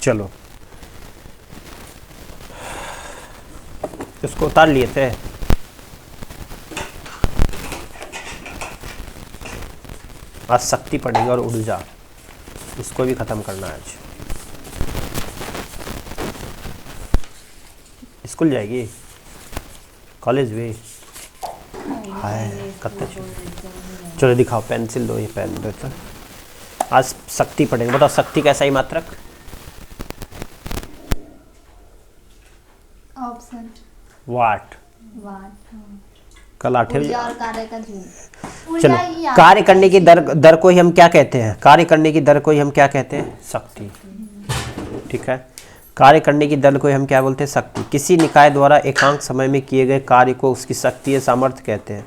चलो इसको उतार लिए थे। आज शक्ति पड़ेगी और ऊर्जा, इसको भी खत्म करना है आज। स्कूल जाएगी, कॉलेज भी हाय कब। चलो दिखाओ, पेंसिल दो, ये पेन दो। तो आज शक्ति पड़ेगी। बताओ शक्ति का सही मात्रक। ऑप्शन वाट। कल 8वें। कार्य का जूल। चलो कार्य करने की दर को ही हम क्या कहते हैं? कार्य करने की दर को ही हम क्या कहते हैं? शक्ति। ठीक है, कार्य करने की दर को ही हम क्या बोलते हैं? शक्ति। किसी निकाय द्वारा एकांक समय में किए गए कार्य को उसकी शक्ति या सामर्थ्य कहते हैं।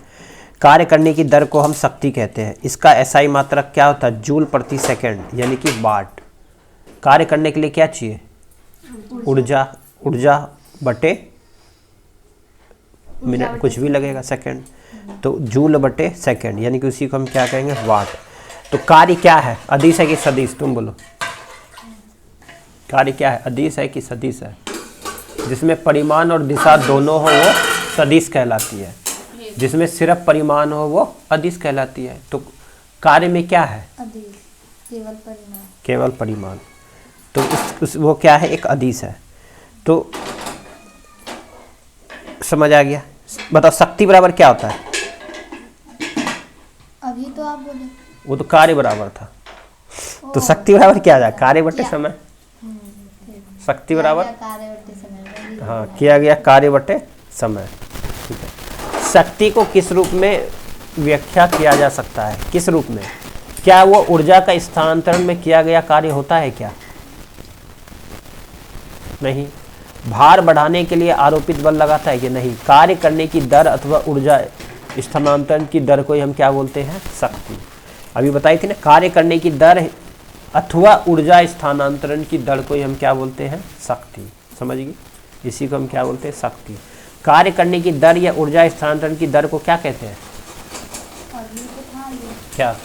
कार्य करने की दर को हम शक्ति कहते हैं। इसका एसआई मात्रक क्या होता है? जूल प्रति सेकंड यानी कि वाट। कार्य करने के लिए क्या चाहिए? ऊर्जा। ऊर्जा बटे मिनट, कुछ भी लगेगा सेकंड, तो जूल बटे सेकंड यानी कि उसी को हम क्या कहेंगे? वाट। तो कार्य क्या है? अदिश है कि सदिश? तुम बोलो, कार्य क्या है? अदिश है कि सदिश है? जिसमें परिमाण और दिशा दोनों हो वो सदिश कहलाती है, जिसमें सिर्फ परिमाण हो वो अदिश कहलाती है। तो कार्य में क्या है? केवल परिमाण। केवल परिमाण, तो वो क्या है? एक अदिश है। तो समझ आ गया? बताओ शक्ति बराबर क्या होता है? अभी तो आप बोले वो तो कार्य बराबर था। तो शक्ति बराबर क्या आ जाए? कार्य बटे समय। शक्ति बराबर कार्य बटे समय। हाँ, किया गया कार्य बटे समय। ठीक है, शक्ति को किस रूप में व्याख्या किया जा सकता है? किस रूप में? क्या वो ऊर्जा का स्थानांतरण में किया गया कार्य होता है क्या? नहीं। भार बढ़ाने के लिए आरोपित बल लगाता है कि नहीं? कार्य करने की दर अथवा ऊर्जा स्थानांतरण की दर को ही हम क्या बोलते हैं? शक्ति। अभी बताई थी ना, कार्य करने की दर अथवा ऊर्जा स्थानांतरण की दर को ही हम क्या बोलते हैं? शक्ति। समझ गई? इसी को हम क्या बोलते हैं? शक्ति। कार्य करने की दर या ऊर्जा स्थानांतरण की दर को क्या कहते हैं? क्या?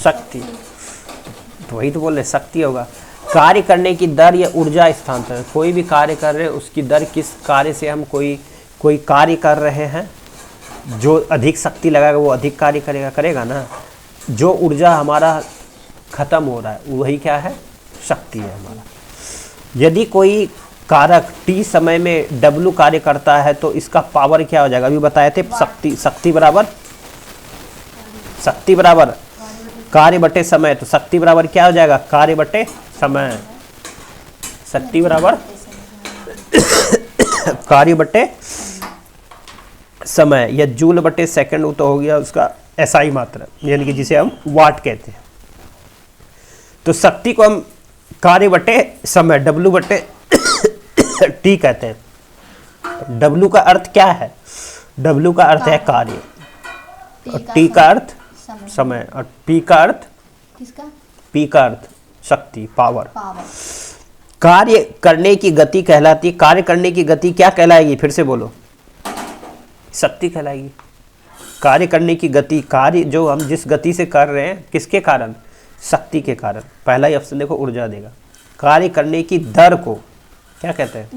शक्ति। तो वही तो बोल रहे, शक्ति होगा। कार्य करने की दर या ऊर्जा स्थानांतरण, कोई भी कार्य कर रहे हैं उसकी दर, किस कार्य से हम कोई कार्य कर रहे हैं, जो अधिक शक्ति लगाएगा वो अधिक कार्य करेगा ना। जो ऊर्जा हमारा खत्म हो रहा है वही क्या है? शक्ति है हमारा। यदि कोई कारक t समय में w कार्य करता है तो इसका पावर क्या हो जाएगा? अभी बताए थे, शक्ति बराबर कार्य बटे समय। तो शक्ति बराबर क्या हो जाएगा? कार्य बटे समय। शक्ति बराबर कार्य बटे समय, या जूल बटे सेकंड, वो तो हो गया उसका एसआई मात्रा, यानी कि जिसे हम वाट कहते हैं। तो शक्ति को हम कार्य बटे समय, डब्ल्यू बटे टी कहते हैं। डब्ल्यू का अर्थ क्या है? डब्ल्यू का अर्थ है कार्य, और टी का अर्थ समय, और पी का अर्थ किसका? पी का अर्थ शक्ति, पावर। कार्य करने की गति कहलाती है। कार्य करने की गति क्या कहलाएगी? फिर से बोलो। शक्ति कहलाएगी। कार्य करने की गति, कार्य जो हम जिस गति से कर रहे हैं, किसके कारण? शक्ति के कारण। पहला ही ऑप्शन देखो, ऊर्जा देगा। कार्य करने की दर को क्या कहते हैं?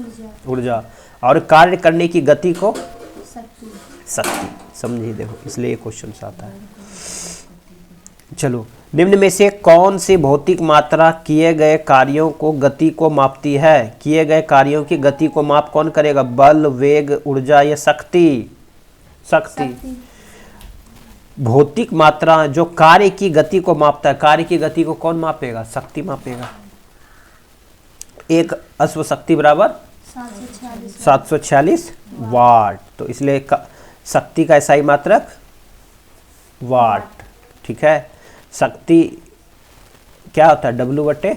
ऊर्जा। और कार्य करने की गति को शक्ति। समझिए, देखो इसलिए ये क्वेश्चन आता है। चलो, निम्न में से कौन सी भौतिक मात्रा किए गए कार्यों को गति को मापती है? किए गए कार्यों की गति को माप कौन करेगा? बल, वेग, ऊर्जा या शक्ति? शक्ति। भौतिक मात्रा जो कार्य की गति को मापता है, कार्य की गति को कौन मापेगा? शक्ति मापेगा। एक अश्व शक्ति बराबर 746 वाट। तो इसलिए शक्ति का एसआई मात्रक वाट। ठीक है, शक्ति क्या होता है? डब्ल्यू बटे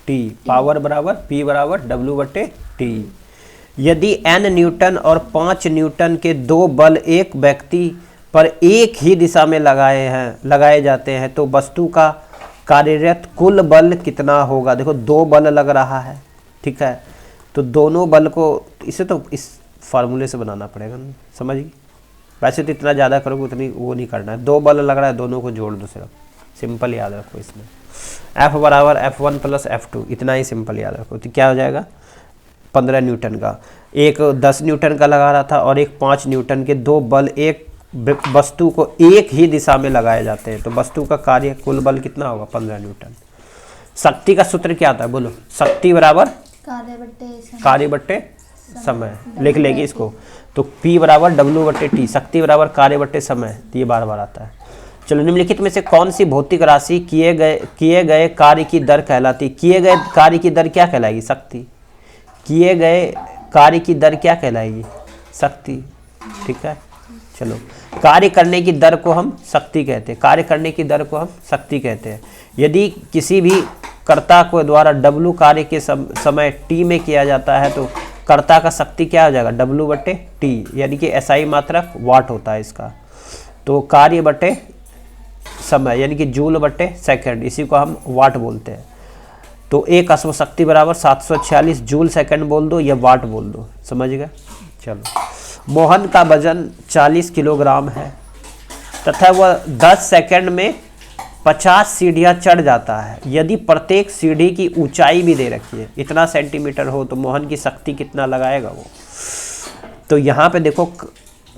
टी। पावर बराबर पी बराबर डब्ल्यू बटे टी। यदि n न्यूटन और 5 न्यूटन के दो बल एक व्यक्ति पर एक ही दिशा में लगाए जाते हैं तो वस्तु का कार्यरत कुल बल कितना होगा? देखो, दो बल लग रहा है, ठीक है, तो दोनों बल को इसे तो इस फार्मूले से बनाना पड़ेगा ना, समझिए। वैसे तो इतना ज़्यादा करोगे उतनी वो नहीं करना है। दो बल लग रहा है, दोनों को जोड़ दो, सिर्फ सिंपल याद रखो इसमें। F बराबर F1 प्लस F2, इतना ही सिंपल याद रखो। तो क्या हो जाएगा 15 न्यूटन का, एक 10 न्यूटन का लगा रहा था और एक 5 न्यूटन के, दो बल एक वस्तु को एक ही दिशा में लगाए जाते हैं, तो वस्तु का कार्य कुल बल कितना होगा 15 न्यूटन। शक्ति का सूत्र क्या आता है बोलो, शक्ति बराबर कार्य बट्टे समय, लिख लेगी इसको। तो P बराबर W बट्टे टी, शक्ति बराबर कार्य बट्टे समय, तो ये बार बार आता है। चलो निम्नलिखित में से कौन सी भौतिक राशि किए गए कार्य की दर कहलाती, किए गए कार्य की दर क्या कहलाएगी, शक्ति, किए गए कार्य की दर क्या कहलाएगी, शक्ति, ठीक है। चलो कार्य करने की दर को हम शक्ति कहते हैं, कार्य करने की दर को हम शक्ति कहते हैं। यदि किसी भी कर्ता को द्वारा W कार्य के समय T में किया जाता है तो कर्ता का शक्ति क्या हो जाएगा W बटे T, यानी कि SI मात्रक वाट होता है इसका। तो कार्य बटे समय यानी कि जूल बटे सेकंड, इसी को हम वाट बोलते हैं। तो एक अश्व शक्ति बराबर 746 जूल सेकंड बोल दो या वाट बोल दो, समझ गए। चलो मोहन का वजन 40 किलोग्राम है तथा वह 10 सेकंड में 50 सीढ़ियाँ चढ़ जाता है। यदि प्रत्येक सीढ़ी की ऊंचाई भी दे रखी है इतना सेंटीमीटर हो तो मोहन की शक्ति कितना लगाएगा वो। तो यहाँ पे देखो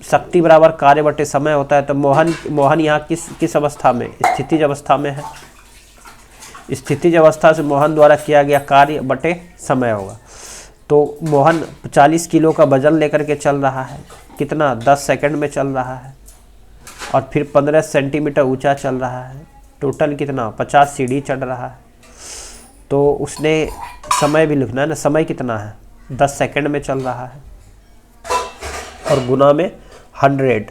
शक्ति बराबर कार्य बटे समय होता है, तो मोहन यहाँ किस अवस्था में, स्थितिज अवस्था में है। स्थितिज अवस्था से मोहन द्वारा किया गया कार्य बटे समय होगा। तो मोहन 40 किलो का वजन लेकर के चल रहा है, कितना 10 सेकंड में चल रहा है और फिर 15 सेंटीमीटर ऊंचा चल रहा है, टोटल कितना 50 सीढ़ी चढ़ रहा है। तो उसने समय भी लिखना है ना, समय कितना है 10 सेकंड में चल रहा है और गुना में 100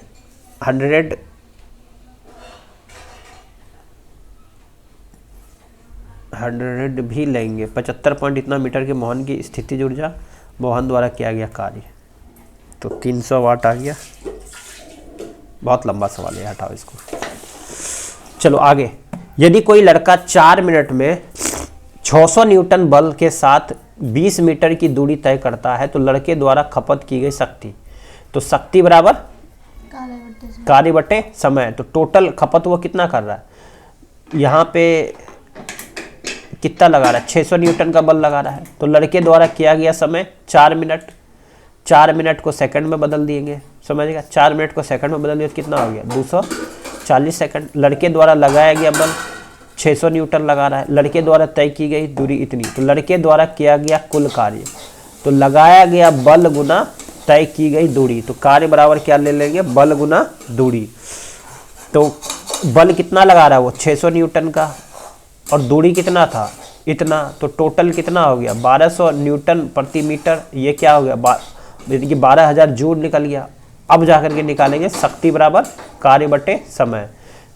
भी लेंगे। 75 पॉइंट इतना मीटर के मोहन की स्थितिज ऊर्जा, मोहन द्वारा किया गया कार्य, तो 300 वाट आ गया। बहुत लंबा सवाल है, हटाओ इसको। चलो आगे, यदि कोई लड़का 4 मिनट में 600 न्यूटन बल के साथ 20 मीटर की दूरी तय करता है तो लड़के द्वारा खपत की गई शक्ति, तो शक्ति बराबर कार्य बटे समय। तो टोटल खपत वो कितना कर रहा है, यहाँ पे कितना लगा रहा है 600 न्यूटन का बल लगा रहा है, तो लड़के द्वारा किया गया समय 4 मिनट, 4 मिनट को सेकंड में बदल दिएंगे, समझिएगा। 4 मिनट को सेकंड में बदल दिए तो कितना हो गया 240 सेकंड। लड़के द्वारा लगाया गया बल 600 न्यूटन लगा रहा है, लड़के द्वारा तय की गई दूरी इतनी, तो लड़के द्वारा किया गया कुल कार्य, तो लगाया गया बल गुना तय की गई दूरी, तो कार्य बराबर क्या ले लेंगे बल गुना दूरी। तो बल कितना लगा रहा है वो 600 न्यूटन का और दूरी कितना था इतना, तो टोटल कितना हो गया 1200 न्यूटन प्रति मीटर। ये क्या हो गया 12,000 जूल निकल गया। अब जाकर के निकालेंगे शक्ति बराबर कार्य बटे समय,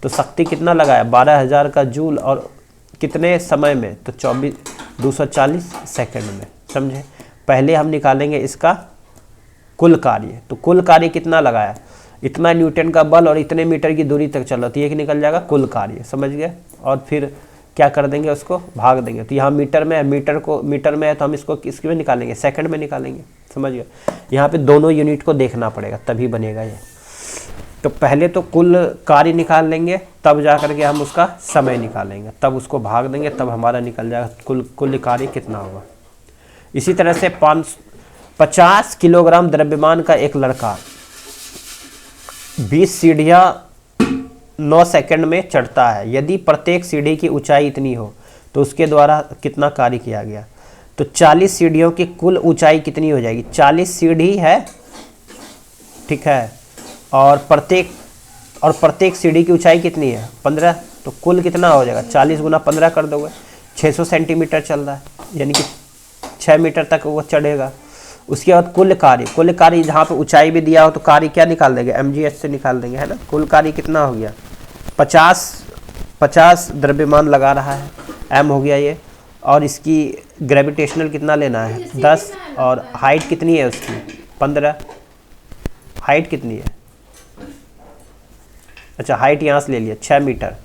तो शक्ति कितना लगाया 12,000 का जूल और कितने समय में, तो 240 सेकंड में, समझे। पहले हम निकालेंगे इसका कुल कार्य, तो कुल कार्य कितना लगाया, इतना न्यूटन का बल और इतने मीटर की दूरी तक चल रहा, तो ये निकल जाएगा कुल कार्य, समझ गए। और फिर क्या कर देंगे उसको भाग देंगे, तो यहाँ मीटर में है, मीटर में है तो हम इसको किसके में निकालेंगे सेकंड में निकालेंगे, समझ गए। यहाँ पे दोनों यूनिट को देखना पड़ेगा तभी बनेगा ये। तो पहले तो कुल कार्य निकाल लेंगे, तब जा करके हम उसका समय निकालेंगे, तब उसको भाग देंगे, तब हमारा निकल जाएगा कुल कार्य कितना होगा। इसी तरह से 50 किलोग्राम द्रव्यमान का एक लड़का 20 सीढ़ियाँ 9 सेकंड में चढ़ता है। यदि प्रत्येक सीढ़ी की ऊंचाई इतनी हो तो उसके द्वारा कितना कार्य किया गया, तो 40 सीढ़ियों की कुल ऊंचाई कितनी हो जाएगी, 40 सीढ़ी है, ठीक है, और प्रत्येक सीढ़ी की ऊंचाई कितनी है 15, तो कुल कितना हो जाएगा 40 गुना 15 कर दोगे, 600 सेंटीमीटर चल रहा है, यानी कि 6 मीटर तक वो चढ़ेगा। उसके बाद कुल कार्य जहाँ पे ऊंचाई भी दिया हो तो कार्य क्या निकाल देंगे mgh से निकाल देंगे, है ना। कुल कार्य कितना हो गया 50 द्रव्यमान लगा रहा है, m हो गया ये, और इसकी ग्रेविटेशनल कितना लेना है 10, और हाइट कितनी है उसकी 15, हाइट कितनी है, अच्छा हाइट यहाँ से ले लिया 6 मीटर।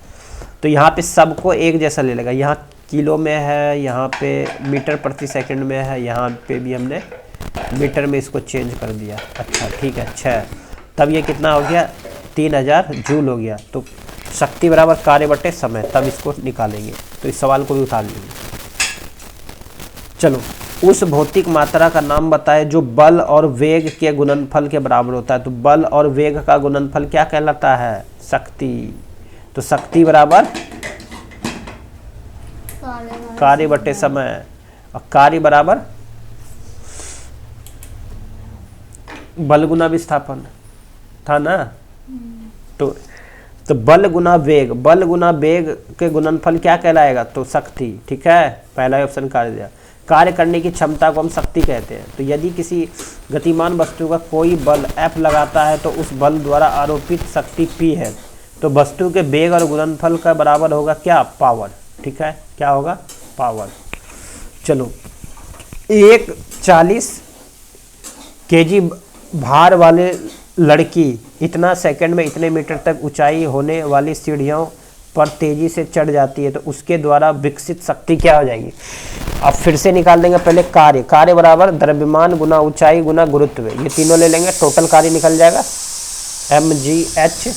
तो यहाँ पे सबको एक जैसा ले लेगा, यहाँ किलो में है, यहाँ पे मीटर प्रति सेकंड में है, यहाँ पे भी हमने मीटर में इसको चेंज कर दिया, अच्छा ठीक है 6, तब ये कितना हो गया 3000 जूल हो गया। तो शक्ति बराबर कार्य बटे समय, तब इसको निकालेंगे। तो इस सवाल को भी उतार लेंगे। चलो, उस भौतिक मात्रा का नाम बताए जो बल और वेग के गुणनफल के बराबर होता है। तो बल और वेग का गुणनफल क्या कहलाता है? शक्ति। तो शक्ति बराबर कार्य बटे समय, और कार्य बराबर बल गुना विस्थापन था ना। तो बल गुना वेग, बल गुना वेग के गुणनफल क्या कहलाएगा? तो शक्ति। ठीक है, पहला ऑप्शन कार्य दिया। कार्य करने की क्षमता को हम शक्ति कहते हैं। तो यदि किसी गतिमान वस्तु का कोई बल F लगाता है तो उस बल द्वारा आरोपित शक्ति P है। तो वस्तु के वेग और गुणनफल का बराबर होगा क्या? पावर। ठीक है, क्या होगा? पावर। चलो, एक 40 kg भार वाले लड़की इतना सेकंड में इतने मीटर तक ऊंचाई होने वाली सीढ़ियों पर तेजी से चढ़ जाती है, तो उसके द्वारा विकसित शक्ति क्या हो जाएगी? अब फिर से निकाल देंगे। पहले कार्य, कार्य बराबर द्रव्यमान गुना ऊंचाई गुना गुरुत्व, ये तीनों ले लेंगे, टोटल कार्य निकल जाएगा mgh।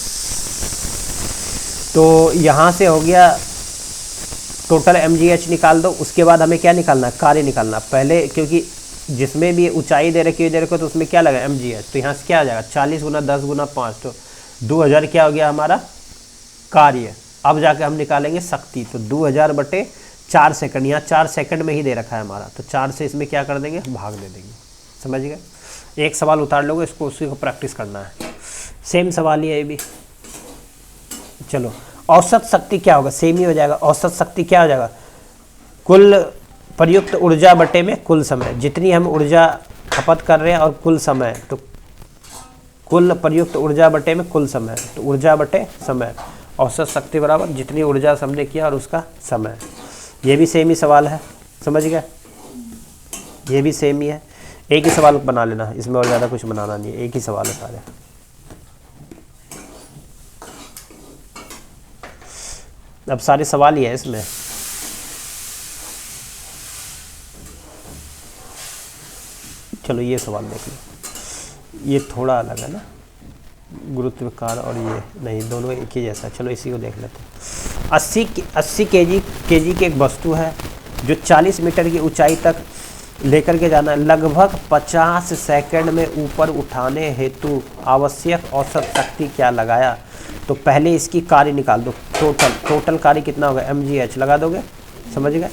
तो यहाँ से हो गया टोटल mgh निकाल दो। उसके बाद हमें क्या निकालना है? कार्य निकालना। पहले क्योंकि जिसमें भी ऊंचाई दे रखी है तो उसमें क्या लगा? mgh। तो यहाँ से क्या आ जाएगा? 40 गुना 10 गुना 5, तो 2000 क्या हो गया हमारा? कार्य। अब जाके हम निकालेंगे शक्ति। तो 2000 बटे 4 सेकंड, यहाँ 4 सेकंड में ही दे रखा है हमारा, तो 4 से इसमें क्या कर देंगे? भाग दे देंगे। समझ गए? एक सवाल उतार लोगे, इसको उसी को प्रैक्टिस करना है। सेम सवाल ही है ये भी। चलो, औसत शक्ति क्या होगा? सेम ही हो जाएगा। औसत शक्ति क्या हो जाएगा? कुल प्रयुक्त ऊर्जा बटे में कुल समय, जितनी हम ऊर्जा खपत कर रहे हैं और कुल समय, तो कुल प्रयुक्त ऊर्जा बटे में कुल समय, तो ऊर्जा बटे समय, औसत शक्ति बराबर जितनी ऊर्जा हमने किया और उसका समय। ये भी सेम ही सवाल है। समझ गए? ये भी सेम ही है। एक ही सवाल बना लेना, इसमें और ज़्यादा कुछ बनाना नहीं है, एक ही सवाल है सारे। अब सारे सवाल ही है इसमें। चलो, ये सवाल देख लो। ये थोड़ा अलग है ना, गुरुत्वाकर्षण और ये नहीं, दोनों एक ही जैसा। चलो, इसी को देख लेते हैं। 80 केजी की एक वस्तु है जो 40 मीटर की ऊंचाई तक लेकर के जाना है। लगभग 50 सेकंड में ऊपर उठाने हेतु आवश्यक औसत शक्ति क्या लगाया? तो पहले इसकी कार्य निकाल दो। टोटल कार्य कितना होगा? mgh लगा दोगे। समझ गए?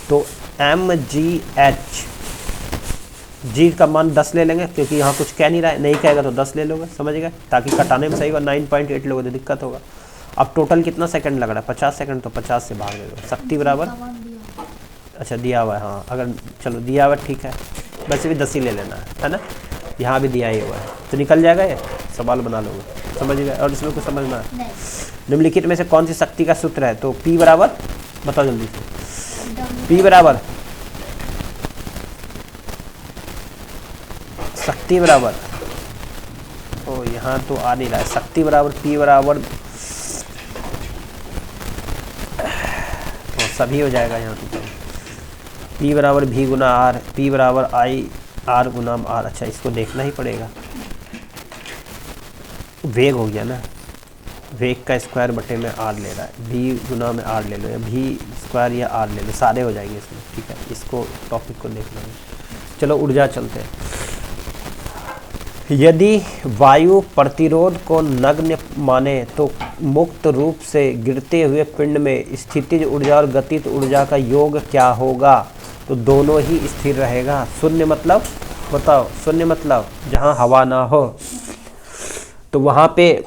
तो mgh, जी का मान 10 ले लेंगे, क्योंकि यहाँ कुछ कह नहीं रहा है, नहीं कहेगा तो 10 ले लोगे। समझ गए? ताकि कटाने में सही होगा। 9.8 लोगे तो दिक्कत होगा। अब टोटल कितना सेकंड लग रहा है? 50 सेकंड, तो 50 से भाग दे दो। शक्ति बराबर, अच्छा दिया हुआ है, हाँ, अगर चलो दिया हुआ ठीक है, वैसे भी 10 ही ले लेना है ना। यहाँ भी दिया ही हुआ है, तो निकल जाएगा ये। सवाल बना लोगे। समझ गए? और इसमें कुछ समझना है? निम्नलिखित में से कौन सी शक्ति का सूत्र है? तो P बराबर, बताओ जल्दी से। P बराबर शक्ति बराबर, ओ यहाँ तो आ नहीं रहा है। शक्ति बराबर P बराबर, तो सभी हो जाएगा यहाँ तो। P बराबर V गुना R, P बराबर I R गुना R। अच्छा, इसको देखना ही पड़ेगा। वेग हो गया ना, वेग का स्क्वायर बटे में R ले रहा है, V गुना में R ले लो, या V स्क्वायर या R ले लो, सारे हो जाएंगे इसमें। ठीक है, इसको टॉपिक को देखना है। चलो, ऊर्जा चलते हैं। यदि वायु प्रतिरोध को नगण्य माने तो मुक्त रूप से गिरते हुए पिंड में स्थितिज ऊर्जा और गतिज ऊर्जा का योग क्या होगा? तो दोनों ही स्थिर रहेगा। शून्य मतलब, बताओ, शून्य मतलब जहाँ हवा ना हो, तो वहाँ पे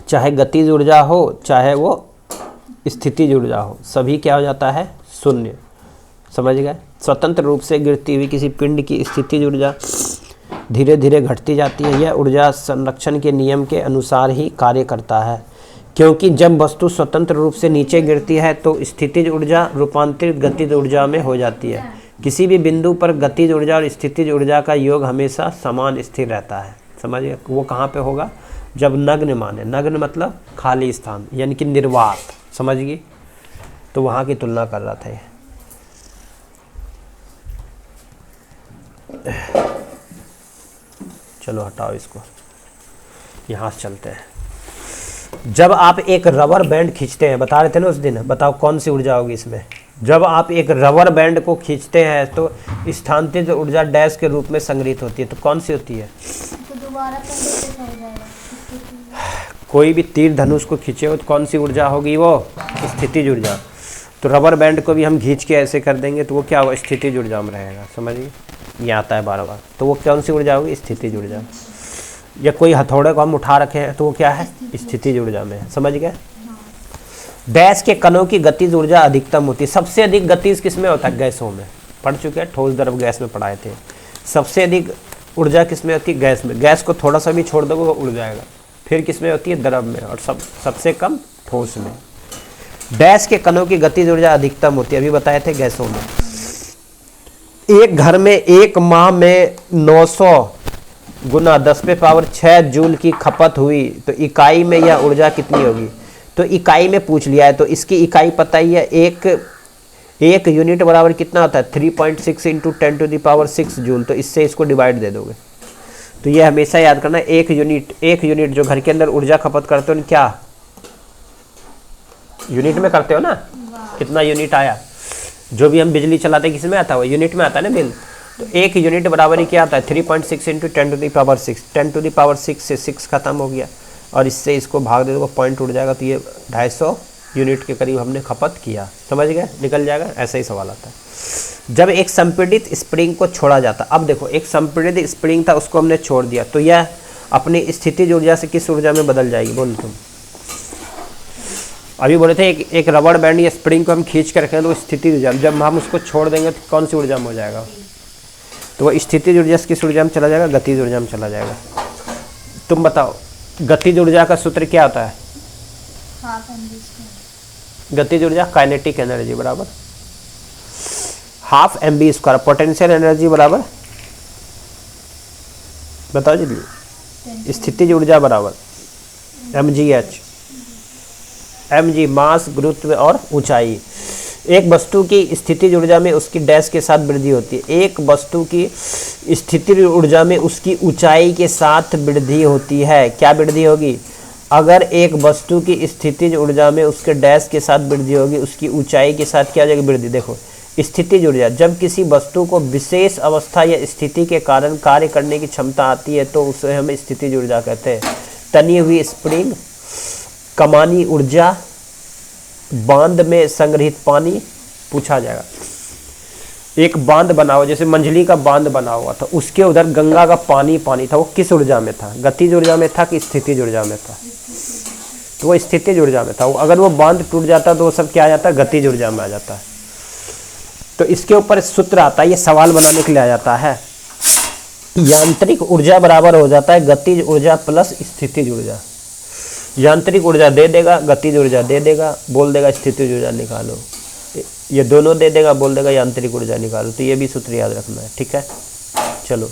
चाहे गतिज ऊर्जा हो चाहे वो स्थितिज ऊर्जा हो, सभी क्या हो जाता है? शून्य। समझ गए? स्वतंत्र रूप से गिरती हुई किसी पिंड की स्थितिज ऊर्जा धीरे धीरे घटती जाती है। यह ऊर्जा संरक्षण के नियम के अनुसार ही कार्य करता है, क्योंकि जब वस्तु स्वतंत्र रूप से नीचे गिरती है तो स्थितिज ऊर्जा रूपांतरित गतिज ऊर्जा में हो जाती है। किसी भी बिंदु पर गतिज ऊर्जा और स्थितिज ऊर्जा का योग हमेशा समान स्थिर रहता है। समझिए? वो कहाँ पे होगा? जब नग्न माने, नग्न मतलब खाली स्थान, यानी कि निर्वात। समझिए? तो वहाँ की तुलना कर रहा था ये। चलो हटाओ इसको, यहाँ से चलते हैं। जब आप एक रबर बैंड खींचते हैं, बता रहे थे ना उस दिन, बताओ कौन सी ऊर्जा होगी इसमें। जब आप एक रबर बैंड को खींचते हैं तो स्थानांतरित ऊर्जा डैश के रूप में संग्रहित होती है, तो कौन सी होती है? तो दोबारा पहले से हो जाएगा। कोई भी तीर धनुष को खींचे हो तो कौन सी ऊर्जा होगी? वो स्थितिज ऊर्जा। तो रबर बैंड को भी हम खींच के ऐसे कर देंगे तो वो क्या होगा? स्थितिज ऊर्जा में रहेगा, समझिए। ये आता है बार बार, तो वो कौन सी ऊर्जा होगी? स्थितिज ऊर्जा। या कोई हथौड़े को हम उठा रखे हैं तो वो क्या है? स्थितिज ऊर्जा में है, समझ गए। डैश के कणों की गतिज ऊर्जा अधिकतम होती है। सबसे अधिक गतिज किस में होता है? गैसों में। पढ़ चुके हैं, ठोस द्रव गैस में पढ़ाए थे। सबसे अधिक ऊर्जा किस में होती है? गैस में। गैस को थोड़ा सा भी छोड़ दोगे वो उड़ जाएगा। फिर किस में होती है? द्रव में। और सबसे कम ठोस में। डैश के कणों की गतिज ऊर्जा अधिकतम होती है, अभी बताए थे गैसों में। एक घर में एक माह में 900 गुना 10⁻6 जूल की खपत हुई तो इकाई में यह ऊर्जा कितनी होगी? तो इकाई में पूछ लिया है, तो इसकी इकाई पता ही है। एक यूनिट बराबर कितना होता है? 3.6 इंटू 10⁻6 जूल। तो इससे इसको डिवाइड दे दोगे। तो ये हमेशा याद करना, एक यूनिट जो घर के अंदर ऊर्जा खपत करते हो, क्या यूनिट में करते हो ना? कितना यूनिट आया? जो भी हम बिजली चलाते हैं किस में आता है? वो यूनिट में आता है ना बिल। तो एक यूनिट बराबर ही क्या आता है? 3.6 इंटू 10⁻6। 10⁻6 से 6 खत्म हो गया और इससे इसको भाग दे दो, पॉइंट उड़ जाएगा। तो ये 250 यूनिट के करीब हमने खपत किया, समझ गए? निकल जाएगा। ऐसा ही सवाल आता है। जब एक संपीड़ित स्प्रिंग को छोड़ा जाता, अब देखो एक संपीड़ित स्प्रिंग था उसको हमने छोड़ दिया, तो यह अपनी स्थितिज ऊर्जा से किस ऊर्जा में बदल जाएगी? बोल तुम। अभी बोले थे एक रबड़ बैंड या स्प्रिंग को हम खींच कर रखें तो स्थितिज ऊर्जा, जब हम उसको छोड़ देंगे तो कौन सी ऊर्जा में हो जाएगा? तो वो स्थितिज ऊर्जा से किस ऊर्जा में चला जाएगा? गतिज ऊर्जा में चला जाएगा। तुम बताओ गतिज ऊर्जा का सूत्र क्या होता है? गतिज ऊर्जा काइनेटिक एनर्जी बराबर हाफ mv²। पोटेंशियल एनर्जी बराबर बताओ जी। स्थितिज ऊर्जा बराबर mgh। mg मास, गुरुत्व और ऊंचाई। एक वस्तु की स्थितिज ऊर्जा में उसकी डैश के साथ वृद्धि होती है। एक वस्तु की स्थितिज ऊर्जा में उसकी ऊंचाई के साथ वृद्धि होती है। क्या वृद्धि होगी? अगर एक वस्तु की स्थितिज ऊर्जा में उसके डैश के साथ वृद्धि होगी, उसकी ऊंचाई के साथ क्या हो जाएगी? वृद्धि। देखो स्थितिज ऊर्जा, जब किसी वस्तु को विशेष अवस्था या स्थिति के कारण कार्य करने की क्षमता आती है तो उसे हम स्थितिज ऊर्जा कहते हैं। तनी हुई स्प्रिंग, कमानी ऊर्जा, बांध में संग्रहित पानी पूछा जाएगा। एक बांध बना हुआ, जैसे मंझली का बांध बना हुआ था, उसके उधर गंगा का पानी था, वो किस ऊर्जा में था? गतिज ऊर्जा में था कि स्थितिज ऊर्जा में था? तो वो स्थितिज ऊर्जा में था। अगर वो बांध टूट जाता तो वो सब क्या आ जाता है? गतिज ऊर्जा में आ जाता है। तो इसके ऊपर सूत्र आता है, ये सवाल बनाने के लिए आ जाता है। यांत्रिक ऊर्जा बराबर हो जाता है गतिज ऊर्जा प्लस स्थितिज ऊर्जा। यांत्रिक ऊर्जा दे देगा, गतिज ऊर्जा दे देगा, बोल देगा स्थितिज ऊर्जा निकालो। ये दोनों दे देगा, बोल देगा यांत्रिक ऊर्जा निकालो। तो ये भी सूत्र याद रखना है, ठीक है। चलो,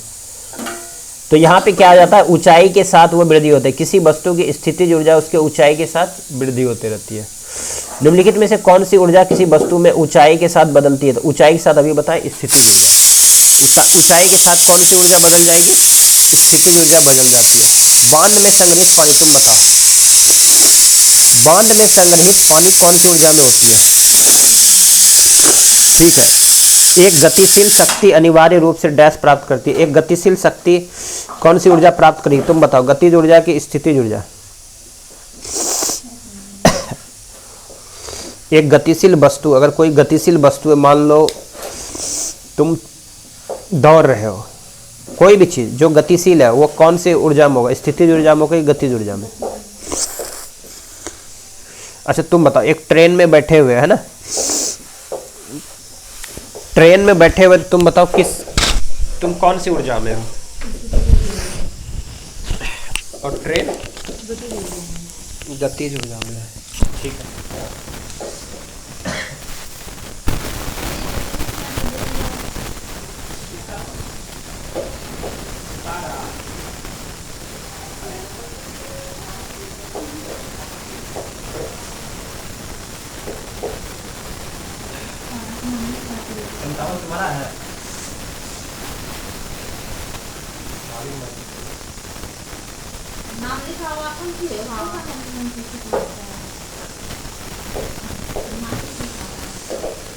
तो यहाँ पे क्या आ जाता है? ऊंचाई के साथ वो वृद्धि होती है। किसी वस्तु की स्थितिज ऊर्जा उसके ऊंचाई के साथ वृद्धि होती रहती है। निम्नलिखित में से कौन सी ऊर्जा किसी वस्तु में ऊंचाई के साथ बदलती है? तो ऊंचाई के साथ अभी बताएं स्थितिज ऊर्जा। ऊंचाई के साथ कौन सी ऊर्जा बदल जाएगी? स्थितिज ऊर्जा बदल जाती है। बांध में संग्रहित पानी, तुम बताओ बांध में संग्रहित पानी कौन सी ऊर्जा में होती है? ठीक है। एक गतिशील शक्ति अनिवार्य रूप से डैश प्राप्त करती है। एक गतिशील शक्ति कौन सी ऊर्जा प्राप्त करेगी? तुम बताओ, गतिज ऊर्जा की स्थितिज ऊर्जा? एक गतिशील वस्तु, अगर कोई गतिशील वस्तु है, मान लो तुम दौड़ रहे हो, कोई भी चीज जो गतिशील है वो कौन से ऊर्जा में होगा? स्थितिज ऊर्जा में होगा, गतिज ऊर्जा में? अच्छा तुम बताओ, एक ट्रेन में बैठे हुए है ना, ट्रेन में बैठे हुए, तुम बताओ तुम कौन सी ऊर्जा में हो? और ट्रेन गतिज ऊर्जा में है, ठीक है। तुम्हारा है नाम लिखा हुआ कौन सी है? हाँ।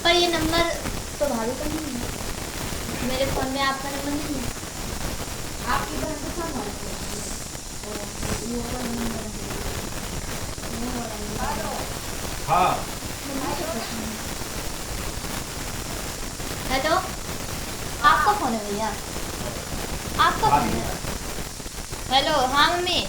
पर ये नंबर तो भाभी का नहीं है, मेरे फोन में आपका नंबर नहीं है। आपकी बहन के साथ है। वो वाला नंबर है। वो वाला नंबर। हाँ हेलो, आपका फोन है भैया, आपका फोन है। हेलो, हाँ मम्मी।